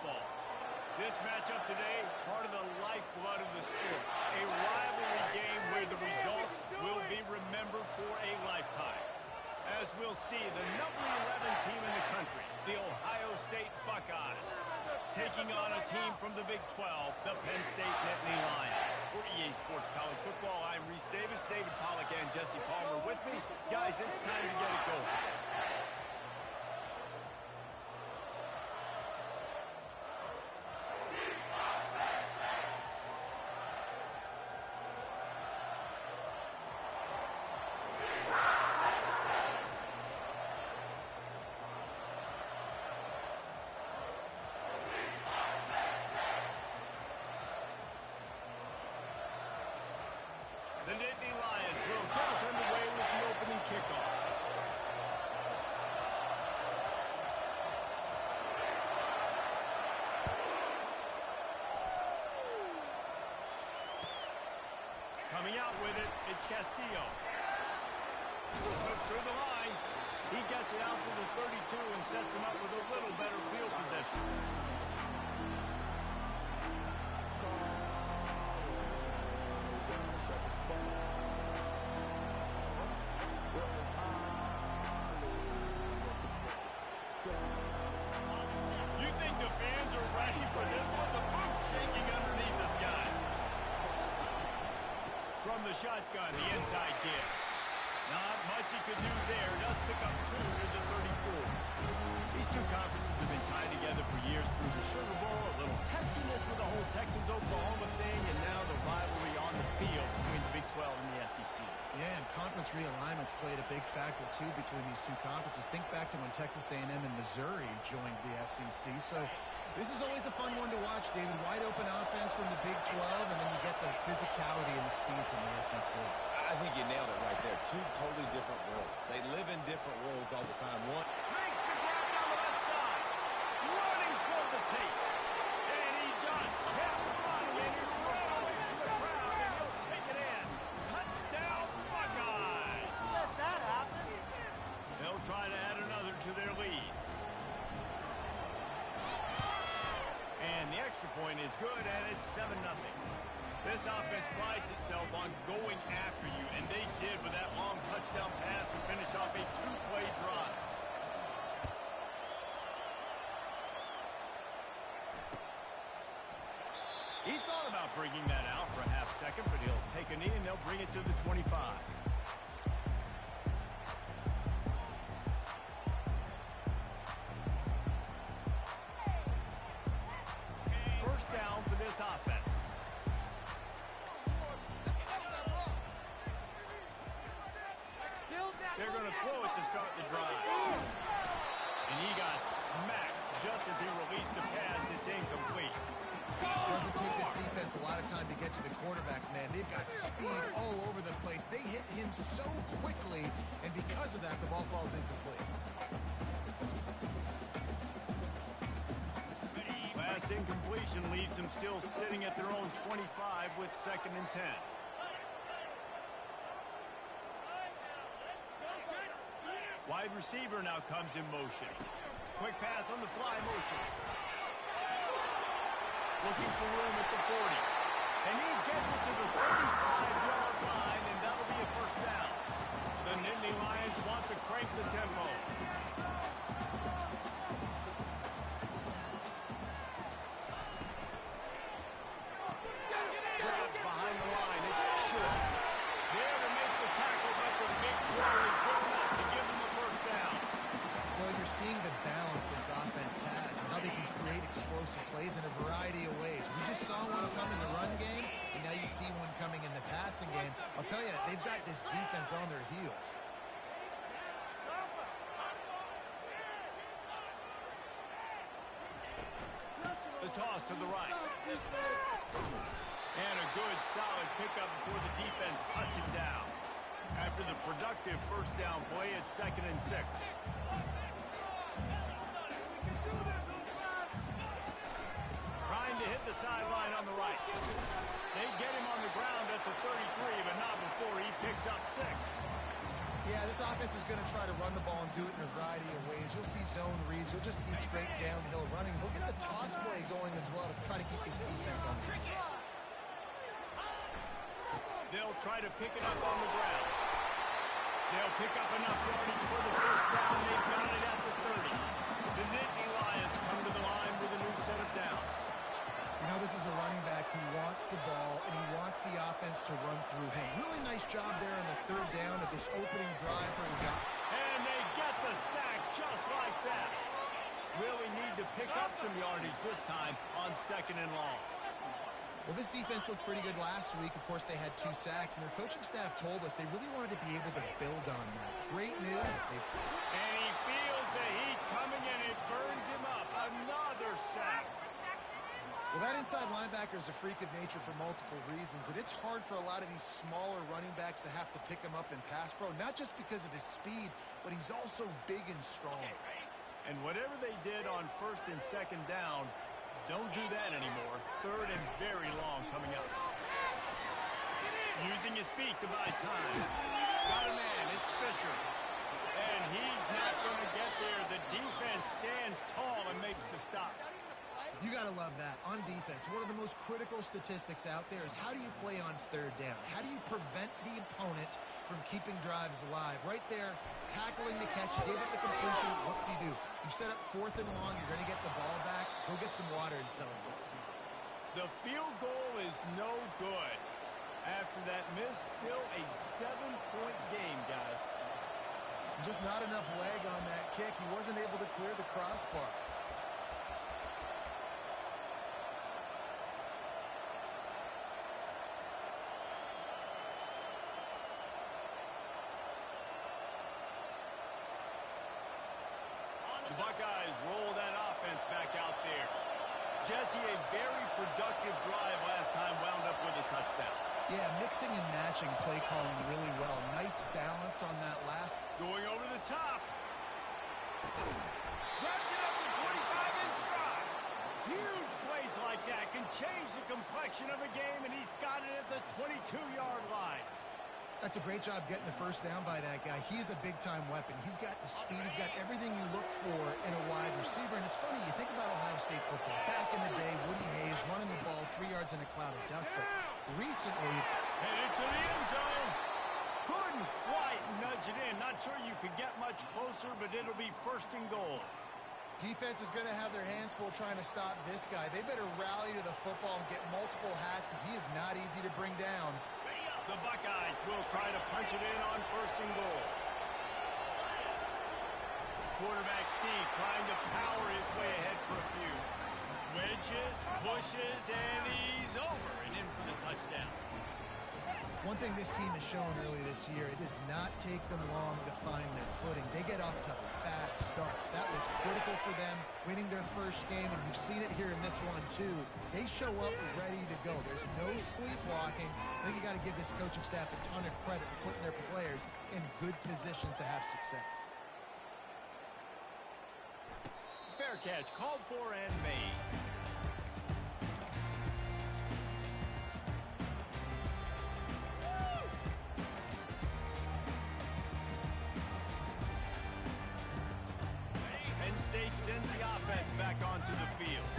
football. This matchup today, part of the lifeblood of the sport. A rivalry game where the results will be remembered for a lifetime. As we'll see, the number 11 team in the country, the Ohio State Buckeyes, taking on a team from the Big 12, the Penn State Nittany Lions. For EA Sports College Football, I'm Reese Davis, David Pollack, and Jesse Palmer with me. Guys, it's time to get it going. The Nittany Lions will get us underway with the opening kickoff. Coming out with it, it's Castillo. Slips through the line. He gets it out to the 32 and sets him up with a little better field position. You think the fans are ready for this one? The boot's shaking underneath this guy. From the shotgun, the inside give. Not much he could do there. Does pick up 2 to the 34. These two conferences have been tied together for years through the Sugar Bowl, a little testiness with the whole Texas-Oklahoma thing, and now the rivalry on the field between the Big 12 and the SEC. Yeah, and conference realignments played a big factor, too, between these two conferences. Think back to when Texas A&M and Missouri joined the SEC. So this is always a fun one to watch, David. Wide open offense from the Big 12, and then you get the physicality and the speed from the SEC. I think you nailed it right there. Two totally different worlds. They live in different worlds all the time. One makes the grab down the left side. Running toward the tape. And he just kept running, and he ran away from the crowd, and he'll take it in. Touchdown, Buckeyes. Let that happen. They'll try to add another to their lead. And the extra point is good, and it's 7-0. This offense prides itself on going after you, and they did with that long touchdown pass to finish off a 2-play drive. He thought about bringing that out for a half second, but he'll take a knee and they'll bring it to the 25. First down for this offense. They're going to throw it to start the drive. And he got smacked just as he released the pass. It's incomplete. Doesn't take this defense a lot of time to get to the quarterback, man. They've got speed all over the place. They hit him so quickly, and because of that, the ball falls incomplete. Last incompletion leaves them still sitting at their own 25 with 2nd and 10. Wide receiver now comes in motion. Quick pass on the fly motion. Looking for room at the 40. And he gets it to the 35-yard line, and that'll be a first down. The Nittany Lions want to crank the tempo. Grab behind the line. It's short. There to make the tackle, but the big throw is good enough to give them the first down. Well, you're seeing the balance this offense has and how they can create explosive plays in a variety of ways. We just saw one come in the run game, and now you see one coming in the passing game. I'll tell you, they've got this defense on their heels. The toss to the right. And a good, solid pickup before the defense cuts him down. After the productive first down play, it's 2nd and 6. Trying to hit the sideline on the right. They get him on the ground at the 33, but not before he picks up 6. Yeah, this offense is going to try to run the ball and do it in a variety of ways. You'll see zone reads. You'll just see straight downhill running. We'll get the toss play going as well to try to keep this defense on the defense. They'll try to pick it up on the ground. They'll pick up enough yardage for the first down. They've got it at the 30. The Nittany Lions come to the line with a new set of downs. You know, this is a running back who wants the ball, and he wants the offense to run through him. Really nice job there in the third down of this opening drive for his out. And they get the sack just like that. Really need to pick up some yardage this time on 2nd and long. Well, this defense looked pretty good last week. Of course, they had 2 sacks, and their coaching staff told us they really wanted to be able to build on that. Great news. And he feels the heat coming, and it burns him up. Another sack. Well, that inside linebacker is a freak of nature for multiple reasons, and it's hard for a lot of these smaller running backs to have to pick him up in pass pro, not just because of his speed, but he's also big and strong. And whatever they did on 1st and 2nd down, don't do that anymore. 3rd and very long coming up. Using his feet to buy time. Got a man, it's Fisher. And he's not going to get there. The defense stands tall and makes the stop. You got to love that. On defense, one of the most critical statistics out there is how do you play on 3rd down? How do you prevent the opponent from keeping drives alive? Right there, tackling the catch, you gave up the completion, what do you do? You set up 4th and long, you're going to get the ball back, go get some water and celebrate. The field goal is no good. After that miss, still a 7-point game, guys. Just not enough leg on that kick. He wasn't able to clear the crossbar. The Buckeyes roll that offense back out there. Jesse, a very productive drive last time, wound up with a touchdown. Yeah, mixing and matching play calling really well. Nice balance on that last. Going over the top. Grabs it up to 25-inch drive. Huge plays like that can change the complexion of a game, and he's got it at the 22-yard line. That's a great job getting the first down by that guy. He's a big-time weapon. He's got the speed. He's got everything you look for in a wide receiver. And it's funny, you think about Ohio State football. Back in the day, Woody Hayes running the ball 3 yards in a cloud of dust. But recently, headed to the end zone. Couldn't quite nudge it in. Not sure you could get much closer, but it'll be 1st and goal. Defense is going to have their hands full trying to stop this guy. They better rally to the football and get multiple hats because he is not easy to bring down. The Buckeyes will try to punch it in on 1st and goal. Quarterback Steve trying to power his way ahead for a few. Wedges, pushes, and he's over and in for the touchdown. One thing this team has shown early this year, it does not take them long to find their footing. They get off to fast starts. That was critical for them, winning their first game, and you've seen it here in this one, too. They show up ready to go. There's no sleepwalking. I think you got to give this coaching staff a ton of credit for putting their players in good positions to have success. Fair catch, called for and made. Sends the offense back onto the field.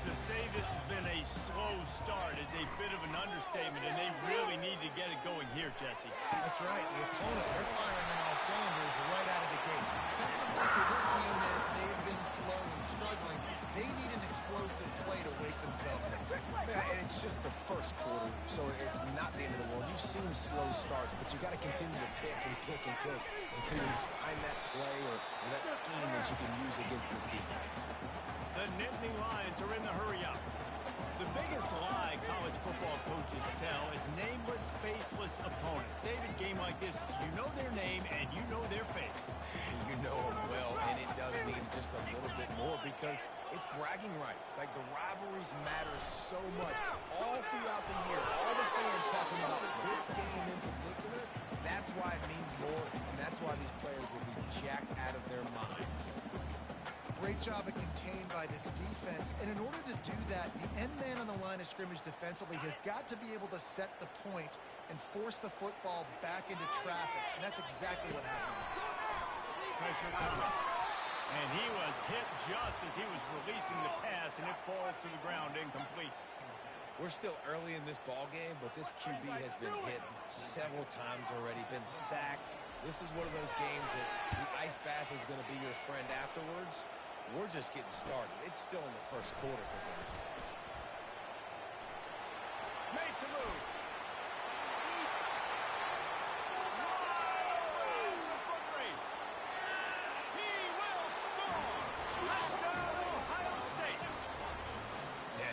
To say this has been a slow start is a bit of an understatement, and they really need to get it going here, Jesse. That's right. The opponent, they're firing on all cylinders right out of the gate. Defensively for this unit, they've been slow and struggling. They need an explosive play to wake themselves up. Yeah, and it's just the first quarter, so it's not the end of the world. You've seen slow starts, but you got to continue to kick and kick and kick until you find that play or that scheme that you can use against this defense. The Nittany Lions are in the hurry-up. The biggest lie college football coaches tell is nameless, faceless opponents. David, game like this, you know their name and you know their face. You know them well, and it does mean just a little bit more because it's bragging rights. Like, the rivalries matter so much all throughout the year. All the fans talking about this game in particular, that's why it means more, and that's why these players will be jacked out of their minds. Great job of contained by this defense. And in order to do that, the end man on the line of scrimmage defensively has got to be able to set the point and force the football back into traffic. And that's exactly what happened. Pressure coming. And he was hit just as he was releasing the pass, and it falls to the ground incomplete. We're still early in this ball game, but this QB has been hit several times already, been sacked. This is one of those games that the ice bath is going to be your friend afterwards. We're just getting started. It's still in the first quarter, for goodness sakes. Makes a move.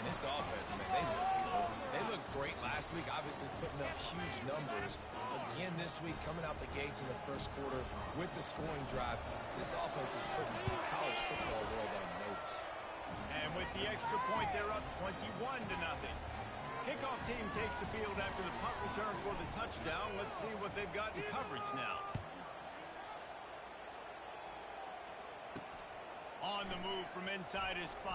This offense, man, they look good. They looked great last week, obviously putting up huge numbers. Again this week, coming out the gates in the first quarter with the scoring drive. This offense is putting the college football world on notice. And with the extra point, they're up 21-0. Kickoff team takes the field after the punt return for the touchdown. Let's see what they've got in coverage now. On the move from inside his 5.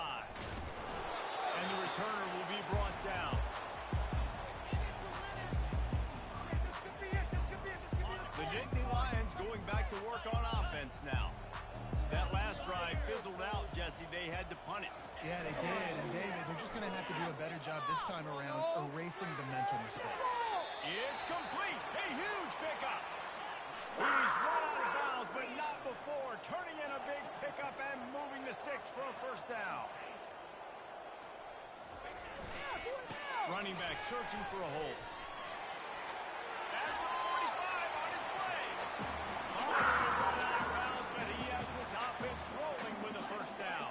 And the returner will be brought down. The Nittany Lions going back to work on offense now. That last drive fizzled out, Jesse. They had to punt it. Yeah, they did. And, David, they're just going to have to do a better job this time around erasing the mental mistakes. It's complete. A huge pickup. He's run out of bounds, but not before. Turning in a big pickup and moving the sticks for a first down. Running back searching for a hole. At the 45 on his way. Oh, run out of bounds, but he has this offense rolling with a first down.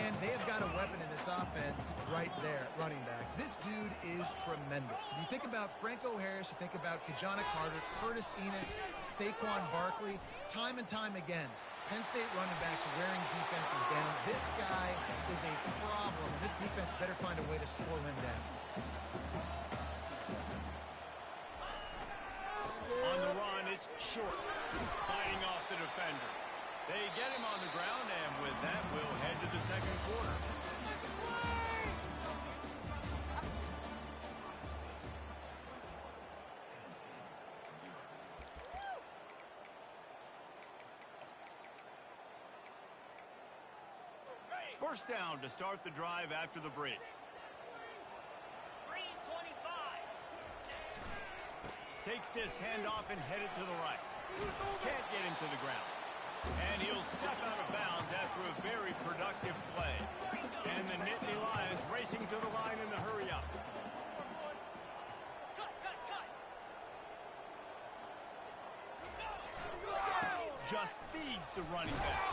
And they have got a weapon in this offense right there at running back. This dude is tremendous. And you think about Franco Harris, you think about Kajana Carter, Curtis Enos, Saquon Barkley, time and time again. Penn State running backs wearing defenses down. This guy is a problem, and this defense better find a way to slow him down. On the run, it's short. Fighting off the defender. They get him on the ground, and with that, we'll head to the second quarter. First down to start the drive after the break. 3:25. Takes this handoff and headed to the right. Can't get him to the ground. And he'll step out of bounds after a very productive play. And the Nittany Lions racing to the line in the hurry up. Just feeds the running back.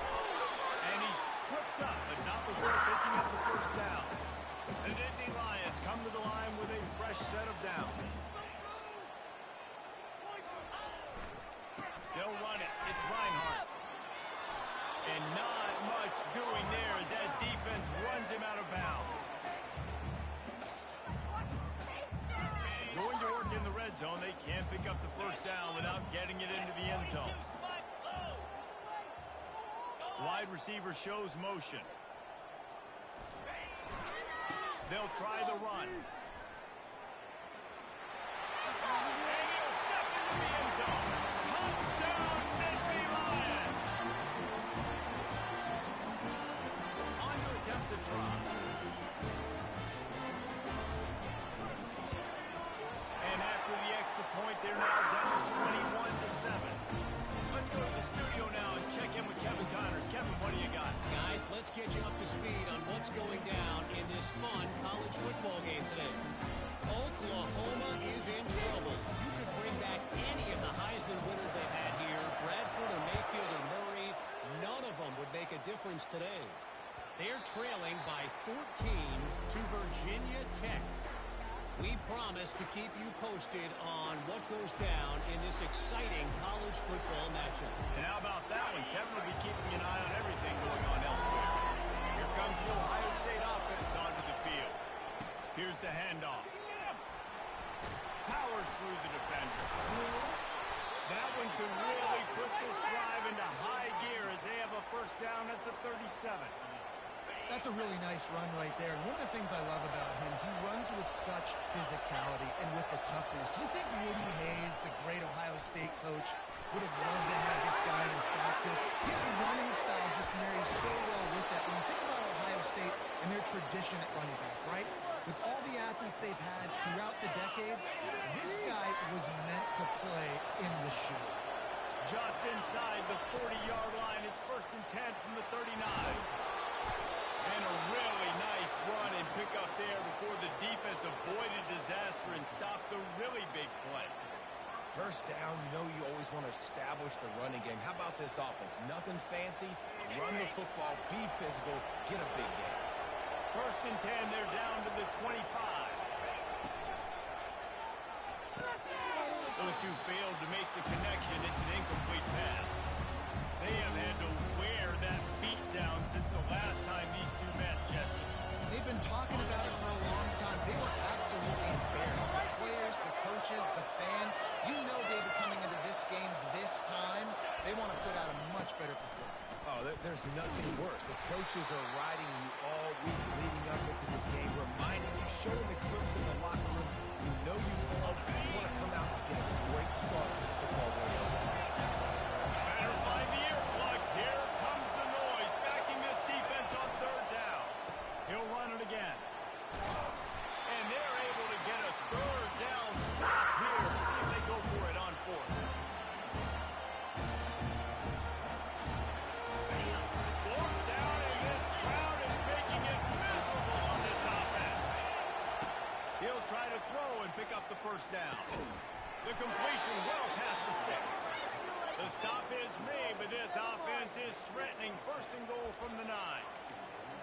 And he's tripped up, but not before picking up the first down. The Nittany Lions come to the line with a fresh set of downs. They'll run it. It's Reinhardt. And not much doing there as that defense runs him out of bounds. Going to work in the red zone. They can't pick up the first down without getting it into the end zone. Wide receiver shows motion. They'll try the run. And he'll step into the end zone. Touchdown, Nittany Lions. On to attempt to try. And after the extra point, they're now down 21-7. Let's go to the studio now and check in with Kevin Connors. Kevin, what do you got? Guys, let's get you up to speed on what's going down in this fun college football game today. Oklahoma is in trouble. You could bring back any of the Heisman winners they've had here, Bradford or Mayfield or Murray. None of them would make a difference today. They're trailing by 14 to Virginia Tech. We promise to keep you posted on what goes down in this exciting college football matchup. And how about that one? Kevin will be keeping an eye on everything going on elsewhere. Here comes the Ohio State offense onto the field. Here's the handoff. Powers through the defender. That one can really put this drive into high gear as they have a first down at the 37. That's a really nice run right there. And one of the things I love about him, he such physicality and with the toughness. Do you think Woody Hayes, the great Ohio State coach, would have loved to have this guy in his backfield? His running style just marries so well with that. When you think about Ohio State and their tradition at running back, right? With all the athletes they've had throughout the decades, this guy was meant to play in the shoe. Just inside the 40-yard line. It's 1st and 10 from the 39. And a really nice run and pick up there before the defense avoided disaster and stopped the really big play. First down, you know you always want to establish the running game. How about this offense? Nothing fancy. Run the football, be physical, get a big game. 1st and 10, they're down to the 25. Those two failed to make the connection. It's an incomplete pass. They have had to wear that beat down since the last time these two met, Jesse. They've been talking about it for a long time. They were absolutely embarrassed. The players, the coaches, the fans. You know, David, coming into this game this time, they want to put out a much better performance. Oh, there's nothing worse. The coaches are riding you all week leading up into this game, reminding you, showing the clips in the locker room. You know you failed. You want to come out and get a great start in this football game. Better find the earplugs. Here comes the noise, backing this defense on 3rd down. He'll run it again. And they're able to get a 3rd down stop here. See if they go for it on 4th. 4th down, and this crowd is making it miserable on this offense. He'll try to throw and pick up the 1st down. The completion well past the sticks. The stop is made, but this offense is threatening 1st and goal from the 9.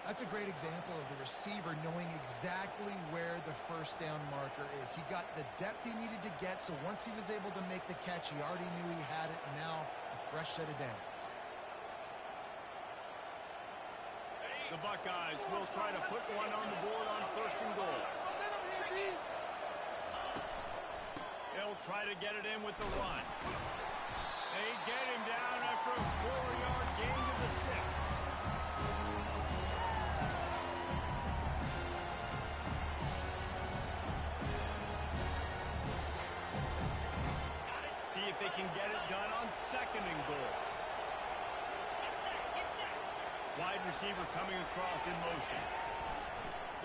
That's a great example of the receiver knowing exactly where the 1st down marker is. He got the depth he needed to get, so once he was able to make the catch, he already knew he had it. Now, a fresh set of downs. The Buckeyes will try to put one on the board on 1st and goal. They'll try to get it in with the run. They get him down after a 4-yard gain to the 6. See if they can get it done on 2nd and goal. Wide receiver coming across in motion.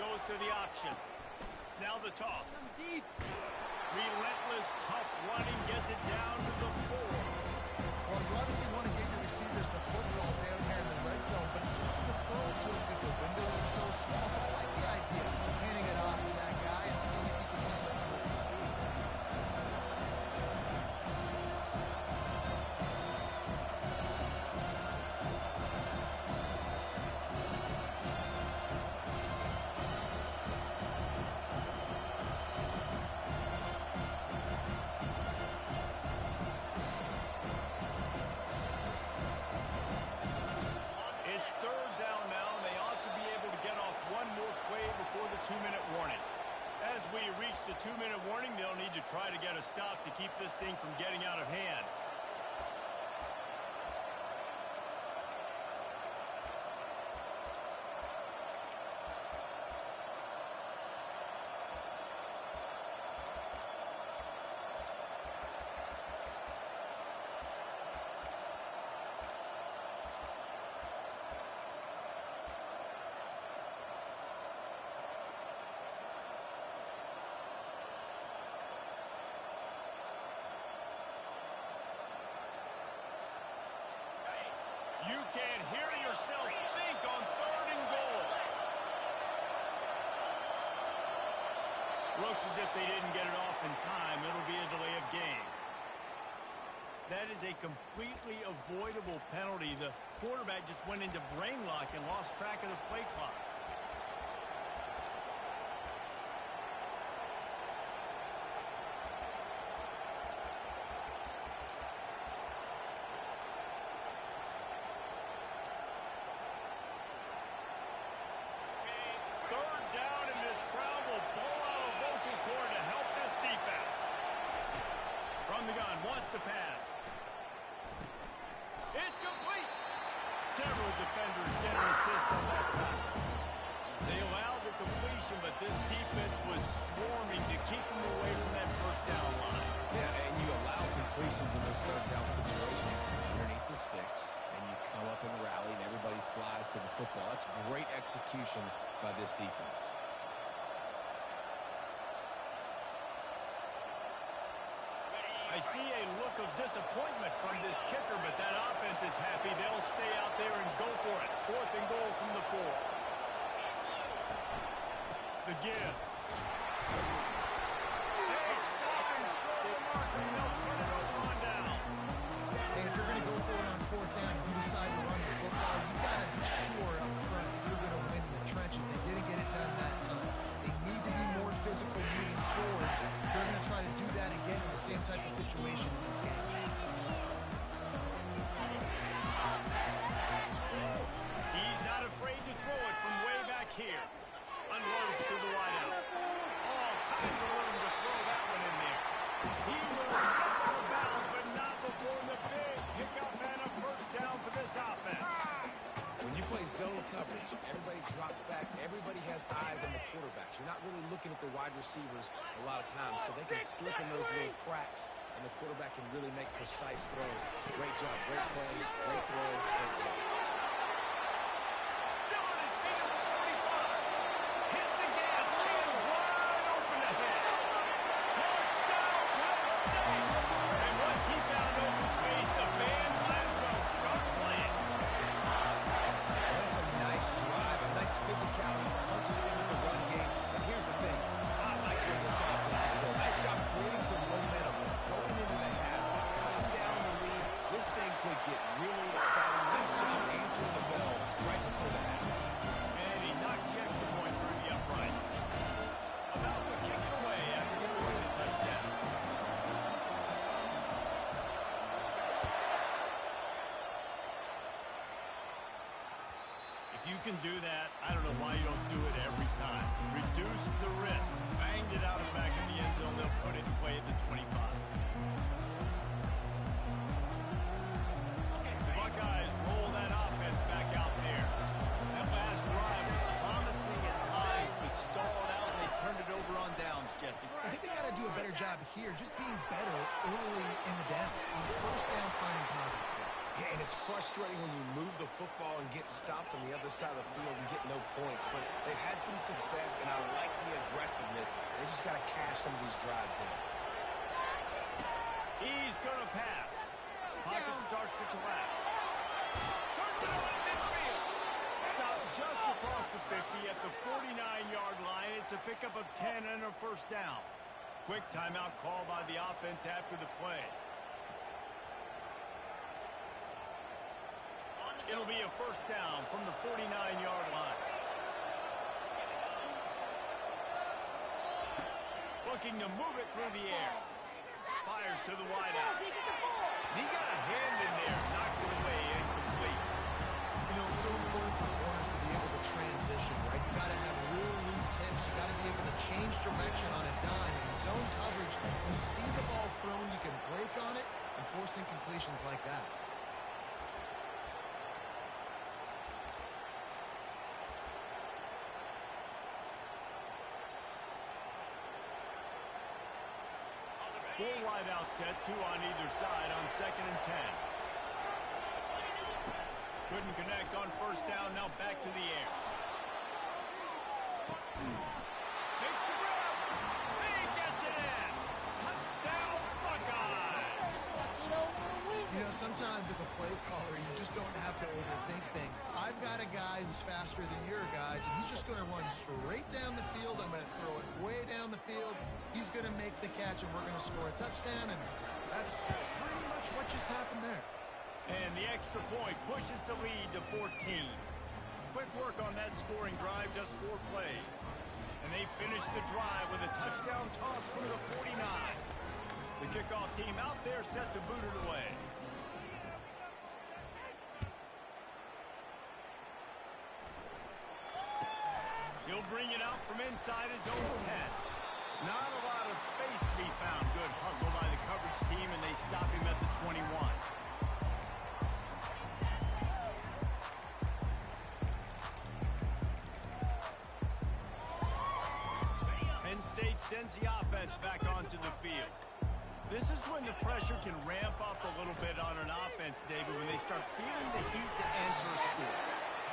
Goes to the option. Now the toss. Relentless, tough running gets it down to the 4. Well, you obviously want to get your receivers the football down here in the red zone, but it's tough to throw it to him because the windows are so small. So I like the idea of handing it off to that guy and seeing if he can do something with his speed. It's 3rd down now, and they ought to be able to get off one more play before the 2-minute warning. As we reach the 2-minute warning, they'll need to try to get a stop to keep this thing from getting out of hand. You can hear yourself think on 3rd and goal. Looks as if they didn't get it off in time. It'll be a delay of game. That is a completely avoidable penalty. The quarterback just went into brain lock and lost track of the play clock. Wants to pass. It's complete. Several defenders get an assist on that tackle. execution by this defense. I see a look of disappointment from this kicker, but that offense is happy. They'll stay out there and go for it. 4th and goal from the 4. The give. Hey, stopping short of the mark, and they'll turn it over on down. Hey, if you're going to go for it on 4th down and you decide to run the football, you got to be sure up front that you're going to win in the trenches. They didn't get it done that time. They need to be more physical moving forward. They're going to try to do that again in the same type of situation in this game. He's not afraid to throw it from way back here. Unloads to the wideout. All kinds of room to throw that one in there. He will step out of bounds, but not before the big pickup and a first down for this offense. When you play zone coverage, everybody drops back. Everybody has eyes on the quarterbacks. You're not really looking at the wide receivers a lot of times, so they can slip in those little cracks, and the quarterback can really make precise throws. Great job, great play, great throw, great goal. Still on his feet at the 45. Hit the gas, can wide open ahead. Touchdown, Penn State. And once he found open space, the band might as well start playing. That's a nice drive, a nice physicality, punching it in with the run game. And here's the thing, I like where this offense is going. Nice job creating some momentum, going into the half, cutting down the lead. This thing could get really exciting. Nice job answering the bell right before the half. And he knocks the extra point through the uprights. About to kick it away after scoring a touchdown. If you can do that, I don't know why you don't do it every time. Reduce the risk. Banged it out of the back of the end zone. They'll put it in play at the 25. The Buckeyes roll that offense back out there. That last drive was promising at times, but stalled out, and they turned it over on downs, Jesse. I think they got to do a better job here, just being better early in the downs. On 1st down, finding positive plays. Yeah, and it's frustrating when you move the football and get stopped on the other side of the field and get no points. But they've had some success, and I like the aggressiveness. They just got to cash some of these drives in. He's going to pass. Pocket starts to collapse. Turns it over to midfield. Stopped just across the 50 at the 49-yard line. It's a pickup of 10 and a first down. Quick timeout call by the offense after the play. It'll be a first down from the 49-yard line. Looking to move it through the air. Fires to the wideout. He got a hand in there. Knocks it away. Incomplete. You know, it's so important for corners to be able to transition, right? You got to have real loose hips. You got to be able to change direction on a dime. In zone coverage, when you see the ball thrown, you can break on it and force incompletions like that. Four wide out set, 2 on either side on 2nd and 10. Couldn't connect on first down, now back to the air. Makes the grab. He gets it in. Touchdown, Buckeyes. You know, sometimes as a play caller, you just don't have to overthink things. I've got a guy who's faster than your guys, and he's just going to run straight down the field. I'm going to throw it way down the field. He's going to make the catch, and we're going to score a touchdown, and that's pretty much what just happened there. And the extra point pushes the lead to 14. Quick work on that scoring drive, just 4 plays. And they finish the drive with a touchdown toss from the 49. The kickoff team out there set to boot it away. He'll bring it out from inside his own 10. Not a lot of space to be found. Good hustle by the coverage team, and they stop him at the 21. Penn State sends the offense back onto the field. This is when the pressure can ramp up a little bit on an offense, David, when they start feeling the heat to answer a score.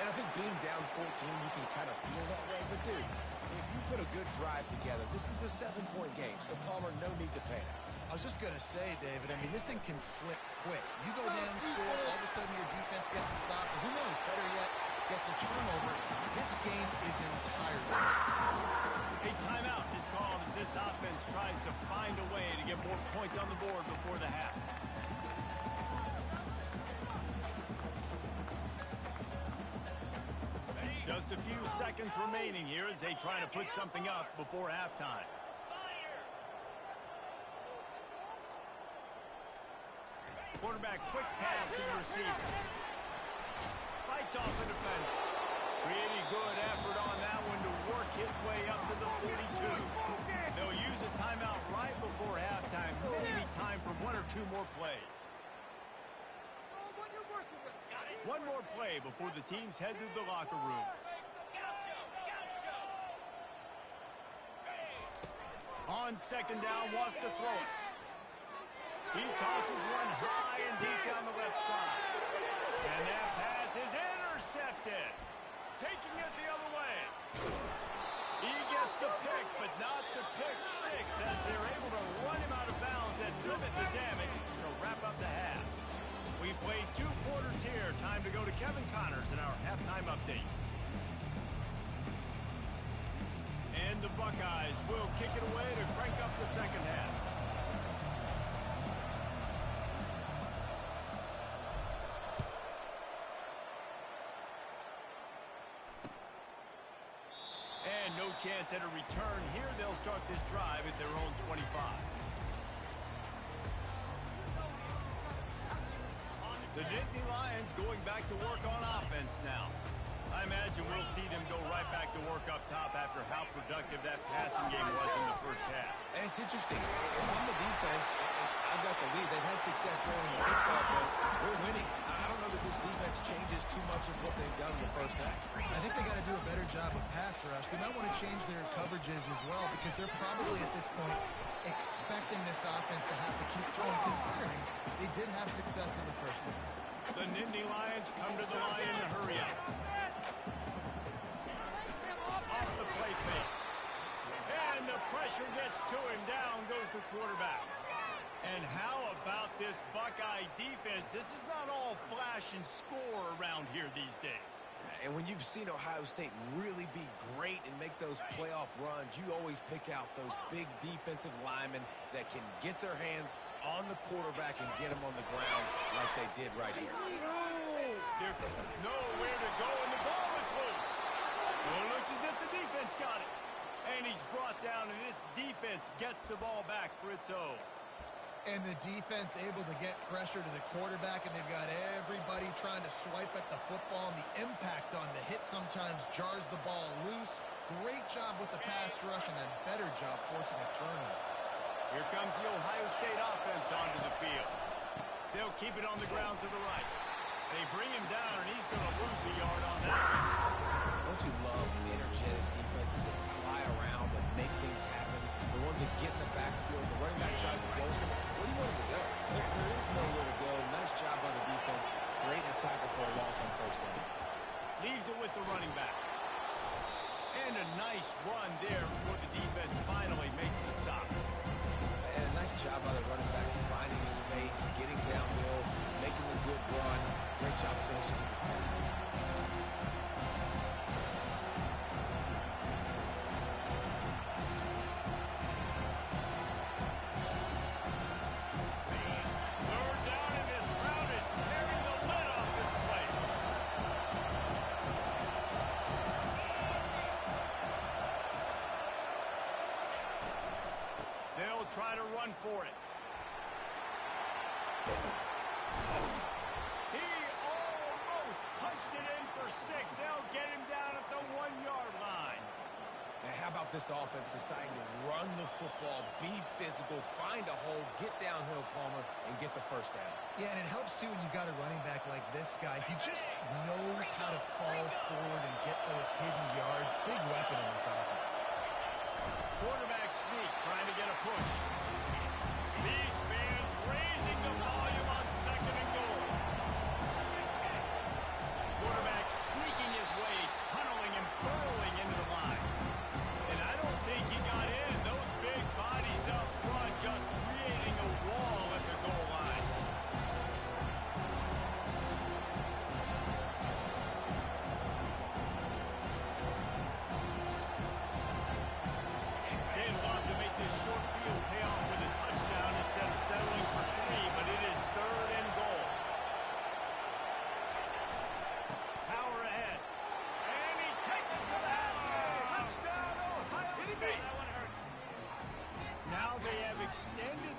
And And I think being down 14, you can kind of feel that way. But, dude, if you put a good drive together, this is a 7-point game. So, Palmer, no need to panic. I was just going to say, David, I mean, this thing can flip quick. You go down, score, all of a sudden your defense gets a stop, or who knows, better yet, gets a turnover. This game is entirely different. A timeout is called as this offense tries to find a way to get more points on the board before the half. Just a few seconds remaining here as they try to put something up before halftime. Quarterback, quick pass to the receiver. Fights off the defender. Pretty good effort on that one to work his way up to the 42. They'll use a timeout right before halftime. Maybe time for one or two more plays. One more play before the teams head to the locker rooms. On second down, wants to throw it. He tosses one high and deep down the left side. And that pass is intercepted. Taking it the other way. He gets the pick, but not the pick six, as they're able to run him out of bounds and limit the damage to wrap up the half. We've played 2 quarters here. Time to go to Kevin Connors in our halftime update. And the Buckeyes will kick it away to crank up the second half. And no chance at a return here. They'll start this drive at their own 25. The Nittany Lions going back to work on offense now. I imagine we'll see them go right back to work up top after how productive that passing game was in the first half. And it's interesting. If I'm the defense, and I've got the lead, they've had success throwing the football, but we're winning. I don't know that this defense changes too much of what they've done in the first half. I think they got to do a better job of pass rush. They might want to change their coverages as well, because they're probably at this point expecting this offense to have to keep throwing, considering they did have success in the first half. The Nittany Lions come to the line in a hurry up. Off the play fake. And the pressure gets to him. Down goes the quarterback. And how about this Buckeye defense? This is not all flash and score around here these days. And when you've seen Ohio State really be great and make those playoff runs, you always pick out those big defensive linemen that can get their hands on the quarterback and get him on the ground like they did right here. There's nowhere to go, and the ball is loose. Well, it looks as if the defense got it. And he's brought down, and this defense gets the ball back for its own. And the defense able to get pressure to the quarterback, and they've got everybody trying to swipe at the football, and the impact on the hit sometimes jars the ball loose. Great job with the pass rush, and a better job forcing a turnover. Here comes the Ohio State offense onto the field. They'll keep it on the ground to the right. They bring him down, and he's going to lose a yard on that. Don't you love the energetic defenses that fly around and make things happen? The ones that get in the backfield, the running back tries to blow some. Where do you want him to go? There is nowhere to go. Nice job by the defense, creating a tackle for a loss on first down. Leaves it with the running back. And a nice run there before the defense finally makes the stop. And a nice job by the running back, finding space, getting downhill, making a good run. Great job finishing with his pass. Third down, and this crowd is tearing the lid off this place. They'll try to run for it. He almost punched it in for 6. They'll get him down at the 1-yard line. Now, how about this offense deciding to run the football, be physical, find a hole, get downhill, Palmer, and get the first down? Yeah, and it helps, too, when you've got a running back like this guy. He just knows how to fall forward and get those hidden yards. Big weapon in this offense. Quarterback sneak, trying to get a push. These fans raising the volume on 2nd and goal. Quarterback sneaking his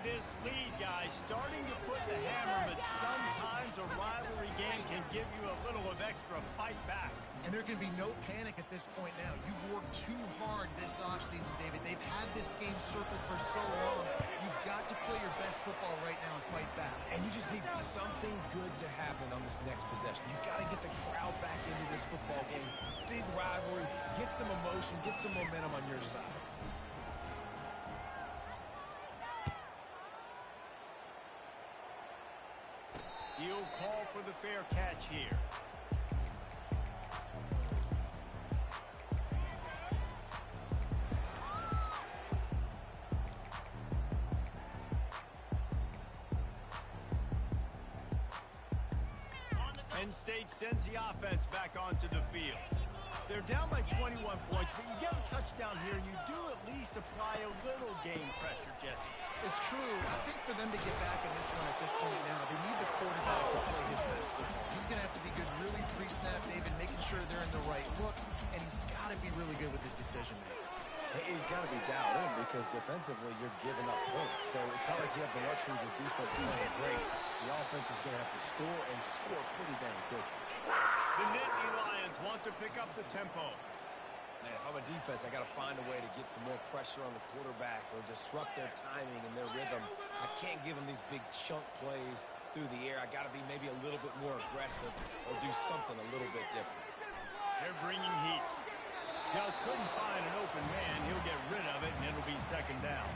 this lead, guys, starting to put the hammer, but sometimes a rivalry game can give you a little of extra fight back. And there can be no panic at this point now. You've worked too hard this offseason, David. They've had this game circled for so long. You've got to play your best football right now and fight back. And you just need something good to happen on this next possession. You got to get the crowd back into this football game. Big rivalry. Get some emotion. Get some momentum on your side. He'll call for the fair catch here. Penn State sends the offense back onto the field. They're down by 21 points, but you get a touchdown here, you do at least apply a little game pressure, Jesse. It's true. I think for them to get back in this one at this point now, they need the quarterback to play his best football. He's going to have to be good really pre-snap, David, making sure they're in the right looks, and he's got to be really good with his decision-making. He's got to be dialed in because defensively you're giving up points. So it's not like you have the luxury of your defense playing great. The offense is going to have to score and score pretty damn quickly. The Nittany Lions want to pick up the tempo. Man, if I'm a defense, I got to find a way to get some more pressure on the quarterback or disrupt their timing and their rhythm. I can't give them these big chunk plays through the air. I got to be maybe a little bit more aggressive or do something a little bit different. They're bringing heat. Just couldn't find an open man. He'll get rid of it, and it'll be second down.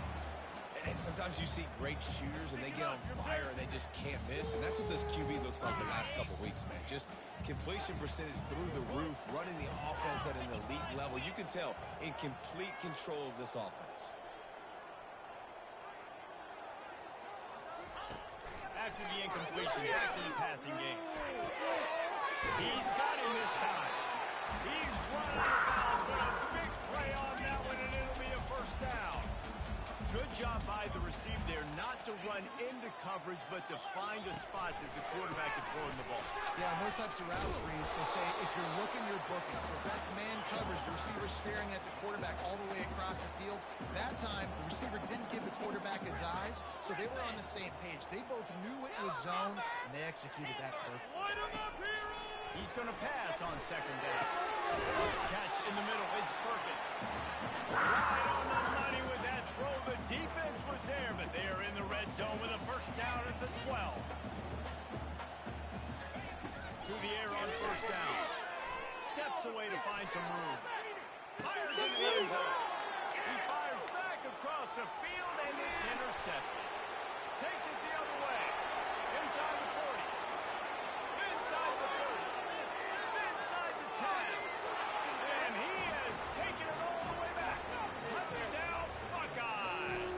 And sometimes you see great shooters, and they get on fire, and they just can't miss. And that's what this QB looks like the last couple weeks, man. Just completion percentage through the roof, running the offense at an elite level. You can tell in complete control of this offense. After the incompletion, back to the passing game. He's got him this time. He's run out of bounds, but a big play on that one, and it'll be a first down. Good job by the receiver there not to run into coverage, but to find a spot that the quarterback can throw in the ball. Yeah, in those types of routes, Reese, they'll say if you're looking, you're booking. So if that's man coverage, the receiver's staring at the quarterback all the way across the field. That time, the receiver didn't give the quarterback his eyes, so they were on the same page. They both knew it was zone, and they executed that perfectly. He's going to pass on second down. Catch in the middle. It's Perkins. Right on the money with that throw. The defense was there, but they are in the red zone with a first down at the 12. To the air on first down. Steps away to find some room. Fires into the end zone. He fires back across the field, and it's intercepted. Takes it the other way. Inside the 40. Inside the 30. Inside the 10. And he has taken it all the way back. Touchdown, Buckeyes.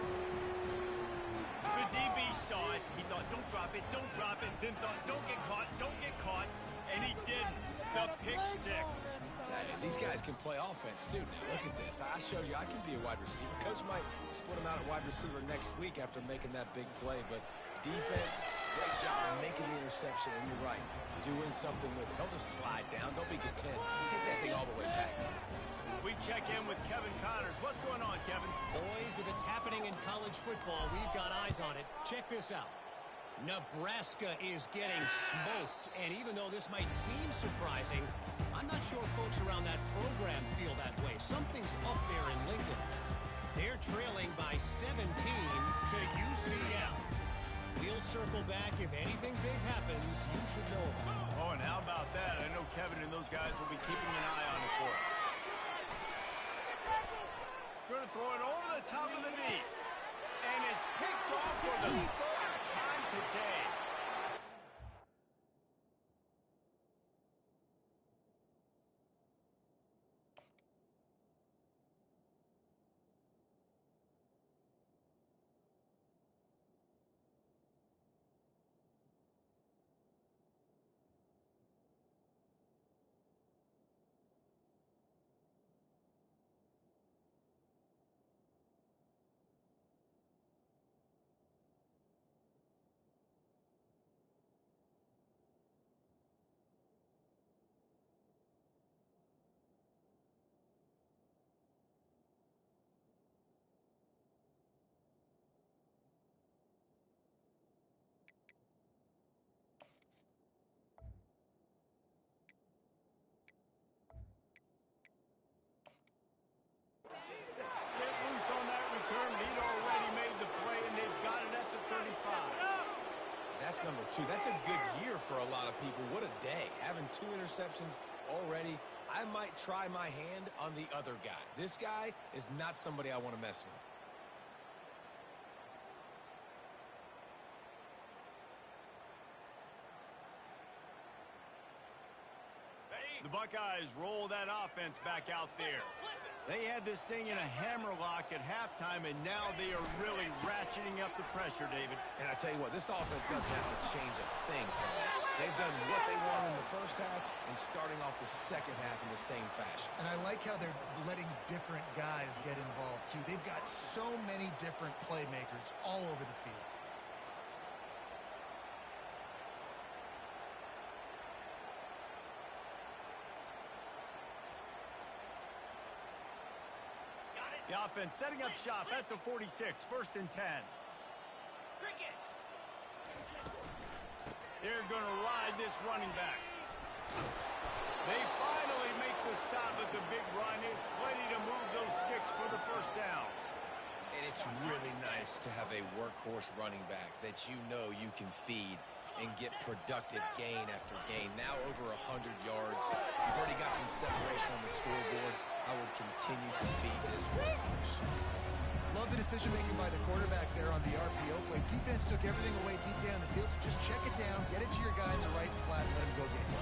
The DB saw it. He thought, don't drop it, don't drop it. Then thought, don't get caught, don't get caught. And he didn't. The pick six. And these guys can play offense, too. Now, look at this. I showed you I can be a wide receiver. Coach might split him out at wide receiver next week after making that big play. But defense, great job making the interception. And you're right, doing something with it. Don't just slide down. Don't be content. Take that thing all the way back. We check in with Kevin Connors. What's going on, Kevin? Boys, if it's happening in college football, we've got eyes on it. Check this out. Nebraska is getting smoked, and even though this might seem surprising, I'm not sure folks around that program feel that way. Something's up there in Lincoln. They're trailing by 17 to UCF. We'll circle back. If anything big happens, you should know about it. Oh, and how about that? I know Kevin and those guys will be keeping an eye on it for us. Going to throw it over the top of the knee. And it's picked off for the third time today. too. That's a good year for a lot of people. What a day. Having 2 interceptions already. I might try my hand on the other guy. This guy is not somebody I want to mess with. The Buckeyes roll that offense back out there. They had this thing in a hammerlock at halftime, and now they are really ratcheting up the pressure, David. And I tell you what, this offense doesn't have to change a thing, Colin. They've done what they wanted in the first half and starting off the second half in the same fashion. And I like how they're letting different guys get involved, too. They've got so many different playmakers all over the field. The offense setting up shop at the 46, 1st and 10. They're going to ride this running back. They finally make the stop, but the big run is plenty to move those sticks for the 1st down. And it's really nice to have a workhorse running back that you know you can feed and get productive gain after gain. Now over 100 yards. You've already got some separation on the scoreboard. I would continue to feed this workhorse. Love the decision-making by the quarterback there on the RPO play. Defense took everything away deep down the field, so just check it down, get it to your guy in the right flat, and let him go get it.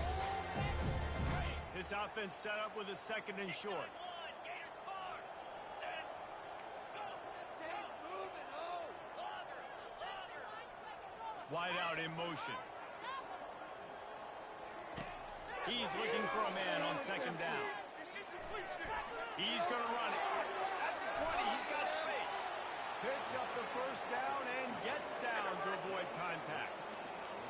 This offense set up with a 2nd and short. Wide out in motion. He's looking for a man on 2nd down. He's going to run it. At the 20, he's got space. Picks up the 1st down and gets down to avoid contact.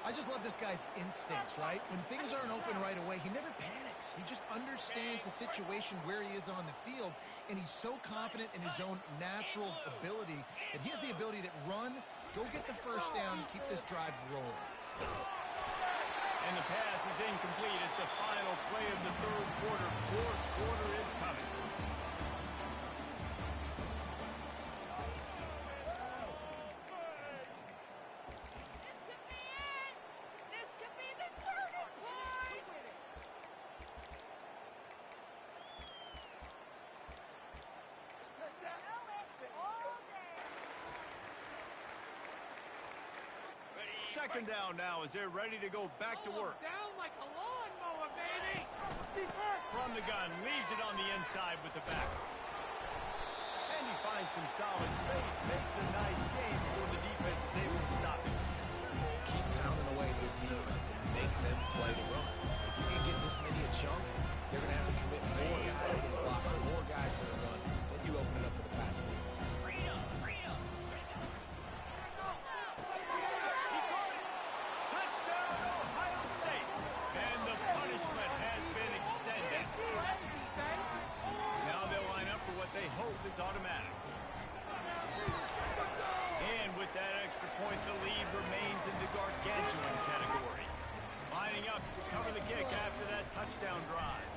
I just love this guy's instincts, right? When things aren't open right away, he never panics. He just understands the situation where he is on the field, and he's so confident in his own natural ability that he has the ability to run, go get the 1st down, and keep this drive rolling. And the pass is incomplete. It's the final play of the 3rd quarter. 4th quarter is coming. Second down now as they're ready to go back to work. Down like a lawnmower, baby! From the gun, leaves it on the inside with the back. And he finds some solid space, makes a nice game before the defense is able to stop him. Keep pounding away this defense and make them play the run. If you can get this many a chunk, they're going to have to commit more guys to the box, more guys to the run, then you open it up for the passing game. Is automatic. And with that extra point, the lead remains in the gargantuan category. Lining up to cover the kick after that touchdown drive.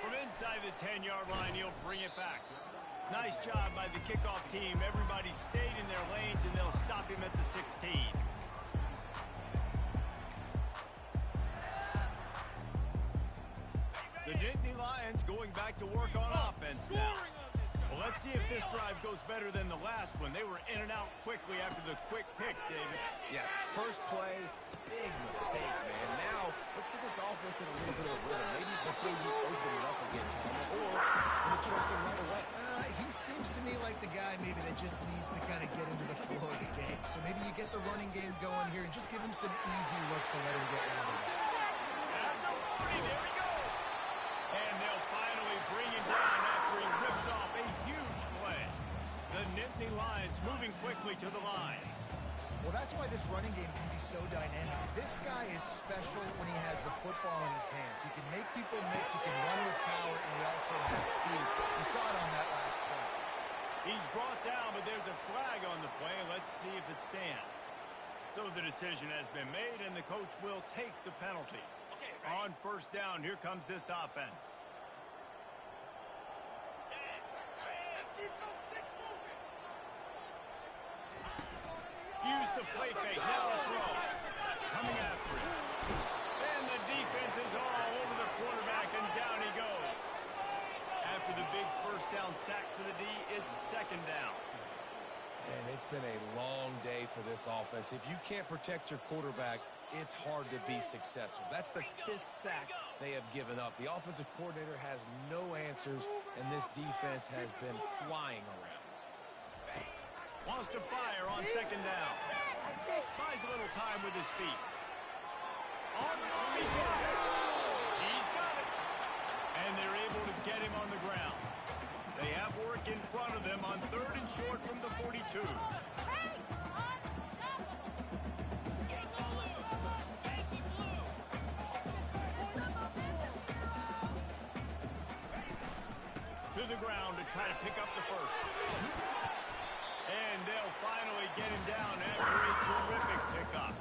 From inside the 10-yard line, he'll bring it back. Nice job by the kickoff team. Everybody stayed in their lanes, and they'll stop him at the 16. The Nittany Lions going back to work on offense now. Well, let's see if this drive goes better than the last one. They were in and out quickly after the quick pick, David. Yeah, first play, big mistake, man. Now, let's get this offense in a little bit of a rhythm. Maybe before you open it up again, or you trust him right away. He seems to me like the guy maybe that just needs to kind of get into the flow of the game. So maybe you get the running game going here and just give him some easy looks to let him get one. There we go. And they'll finally bring him down after he rips off a huge play. The Nittany Lions moving quickly to the line. Well, that's why this running game can be so dynamic. This guy is special when he has the football in his hands. He can make people miss, he can run with power, and he also has speed. We saw it on that last play. He's brought down, but there's a flag on the play. Let's see if it stands. So the decision has been made, and the coach will take the penalty. On first down, here comes this offense. Let's keep those sticks play fake. Now a throw. Coming after it. And the defense is all over the quarterback, and down he goes. After the big first down sack for the D, it's second down. And it's been a long day for this offense. If you can't protect your quarterback, it's hard to be successful. That's the 5th sack they have given up. The offensive coordinator has no answers, and this defense has been flying around. Wants to fire on second down. Buys a little time with his feet. On the move, he's got it. And they're able to get him on the ground. They have work in front of them on 3rd and short from the 42. To the ground to try to pick up the first. And they'll finally get him down after a terrific pickup.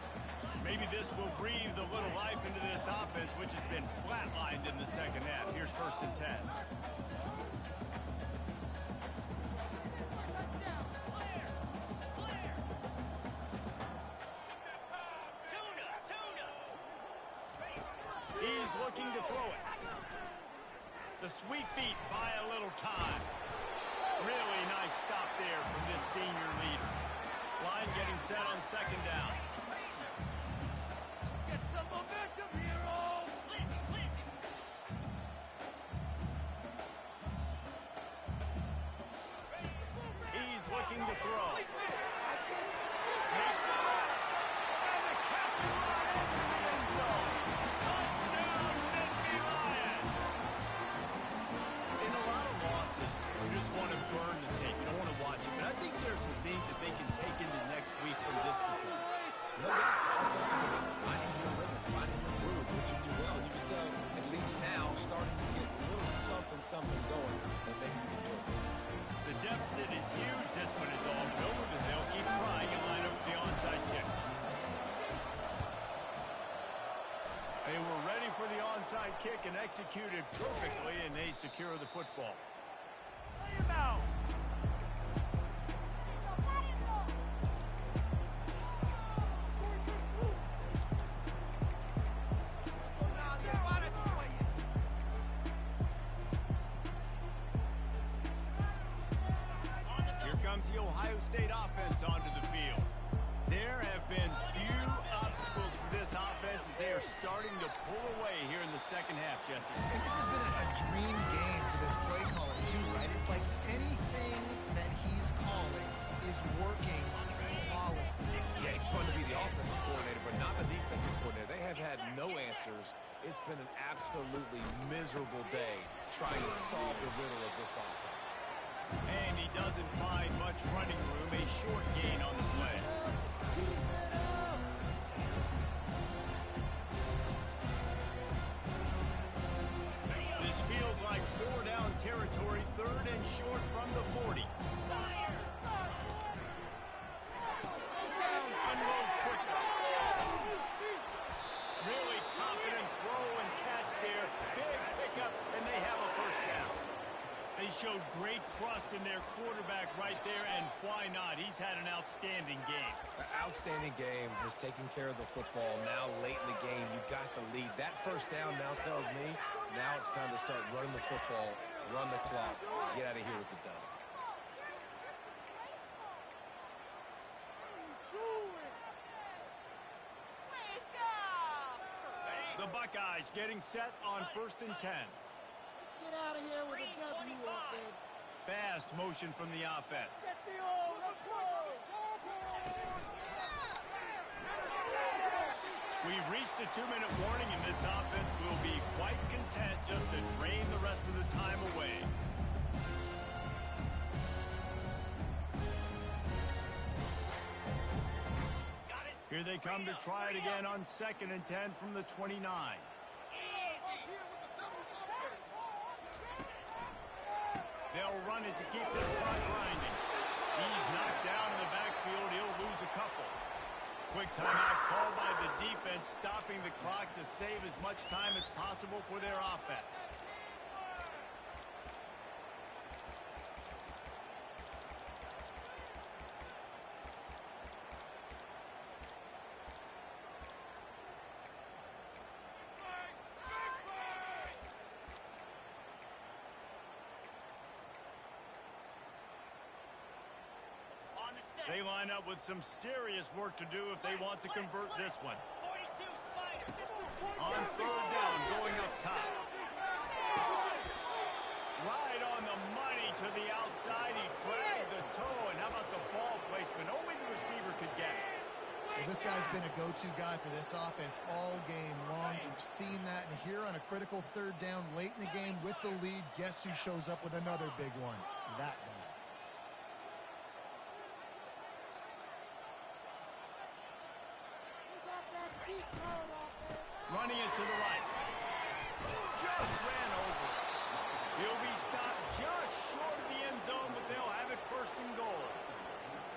Maybe this will breathe a little life into this offense, which has been flatlined in the second half. Here's 1st and 10. He's looking to throw it. The sweet feet buy a little time. Really nice stop there from this senior leader. Line getting set on second down. Get some momentum, hero! He's looking to throw. Makes the run. And the catch and run into the end zone. Touchdown, Nittany Lions. In a lot of losses, you just want to burn the tape. You don't want to watch it. But I think there's some things that they can take into next week from this performance. No doubt, offense is about finding your rhythm, finding your groove, what you do well. You can tell, at least now, starting to get a little something going that maybe you can do. The deficit is huge. This one is all over, but they'll keep trying and line up the onside kick. They were ready for the onside kick and executed perfectly, and they secure the football. Lay him out! Here comes the Ohio State offense onto the field. There have been few obstacles for this offense as they are starting to pull away here in the second half, Jesse. And this has been a dream game for this play caller, too, right? It's like anything that he's calling is working flawlessly. Yeah, it's fun to be the offensive coordinator, but not the defensive coordinator. They have had no answers. It's been an absolutely miserable day trying to solve the riddle of this offense. And he doesn't find much running room. A short gain on the play. This feels like 4-down territory, 3rd and short from the 40. Unloads quickly. Really confident throw and catch there. Big pickup, and they have a first down. They showed great trust in their quarterback right there, and why not? He's had an outstanding game. An outstanding game, just taking care of the football. Now, late in the game, you got the lead. That first down now tells me now it's time to start running the football, run the clock, get out of here with the dub. The Buckeyes getting set on 1st and 10. Get out of here with a W offense. Fast motion from the offense. Get the old, let's go! We've reached the 2-minute warning, and this offense will be quite content just to drain the rest of the time away. Here they come to try it again on 2nd and 10 from the 29. They'll run it to keep this clock grinding. He's knocked down in the backfield. He'll lose a couple. Quick timeout called by the defense, stopping the clock to save as much time as possible for their offense. line up with some serious work to do if they want to convert this one. On third down, going up top. Right on the money to the outside. He dragged the toe, and how about the ball placement? Only the receiver could get it. Well, this guy's been a go-to guy for this offense all game long. We've seen that, and here on a critical third down late in the game with the lead, guess who shows up with another big one? That guy. Running it to the right. Just ran over. He'll be stopped just short of the end zone, but they'll have it first and goal.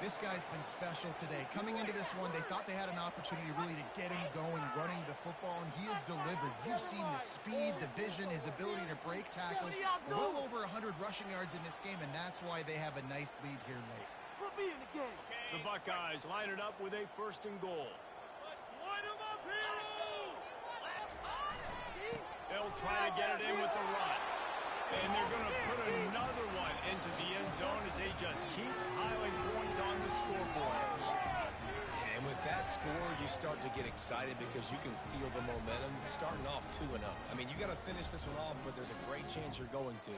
This guy's been special today. Coming into this one, they thought they had an opportunity really to get him going, running the football, and he has delivered. You've seen the speed, the vision, his ability to break tackles. Well over 100 rushing yards in this game, and that's why they have a nice lead here late. Put me in the game. The Buckeyes line it up with a first and goal. They'll try to get it in with the run. And they're going to put another one into the end zone as they just keep piling points on the scoreboard. And with that score, you start to get excited because you can feel the momentum starting off 2-0. I mean, you got to finish this one off, but there's a great chance you're going to.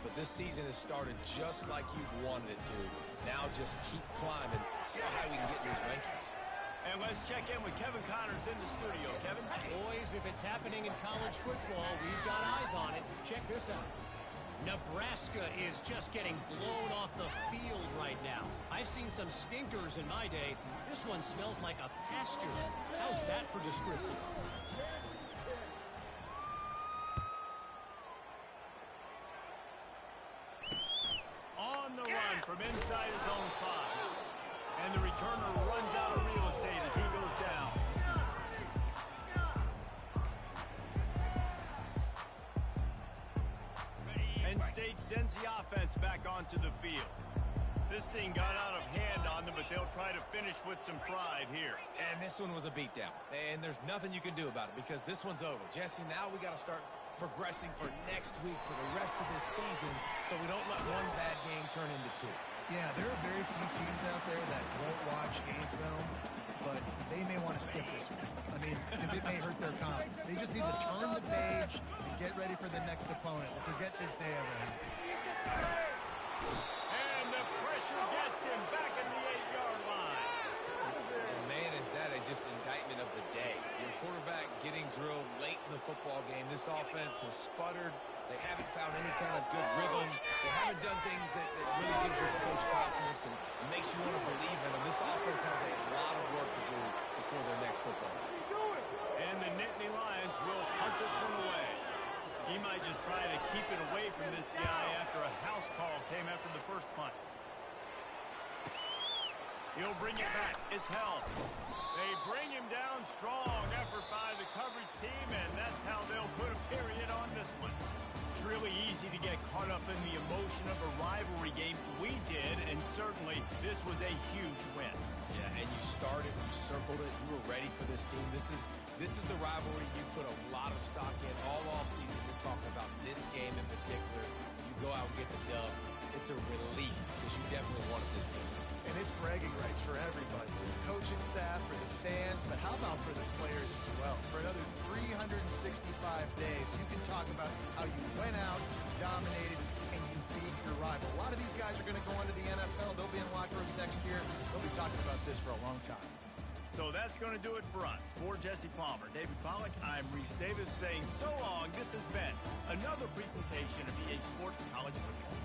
But this season has started just like you've wanted it to. Now just keep climbing. See how high we can get in these rankings. And let's check in with Kevin Connors in the studio. Kevin? Boys, if it's happening in college football, we've got eyes on it. Check this out. Nebraska is just getting blown off the field right now. I've seen some stinkers in my day. This one smells like a pasture. How's that for descriptive? On the run from inside his own 5. And the returner runs out of real estate as he goes down. Penn State sends the offense back onto the field. This thing got out of hand on them, but they'll try to finish with some pride here. And this one was a beatdown. And there's nothing you can do about it because this one's over. Jesse, now we got to start progressing for next week for the rest of this season so we don't let one bad game turn into 2. Yeah, there are very few teams out there that won't watch game film, but they may want to skip this one. I mean, because it may hurt their confidence. They just need to turn the page and get ready for the next opponent. Forget this day ever happened. And the pressure gets him back at the 8-yard line. And man, is that just indictment of the day. Your quarterback getting drilled late in the football game. This offense has sputtered. They haven't found any kind of good rhythm. They haven't done things that really gives your coach confidence and makes you want to believe in them. This offense has a lot of work to do before their next football game. And the Nittany Lions will punt this one away. He might just try to keep it away from this guy after a house call came after the first punt. He'll bring it back. It's held. They bring him down. Strong effort by the coverage team, and that's how they'll put a period on this one. It's really easy to get caught up in the emotion of a rivalry game. We did, and certainly this was a huge win. Yeah, and you started, you circled it, you were ready for this team. This is the rivalry you put a lot of stock in all offseason. You're talking about this game in particular. You go out and get the dub. It's a relief because you definitely wanted this team. And it's bragging rights for everybody, for the coaching staff, for the fans, but how about for the players as well? For another 365 days, you can talk about how you went out, dominated, and you beat your rival. A lot of these guys are going to go on to the NFL. They'll be in locker rooms next year. They'll be talking about this for a long time. So that's going to do it for us. For Jesse Palmer, David Pollack, I'm Reese Davis saying so long. This has been another presentation of EA Sports College Football.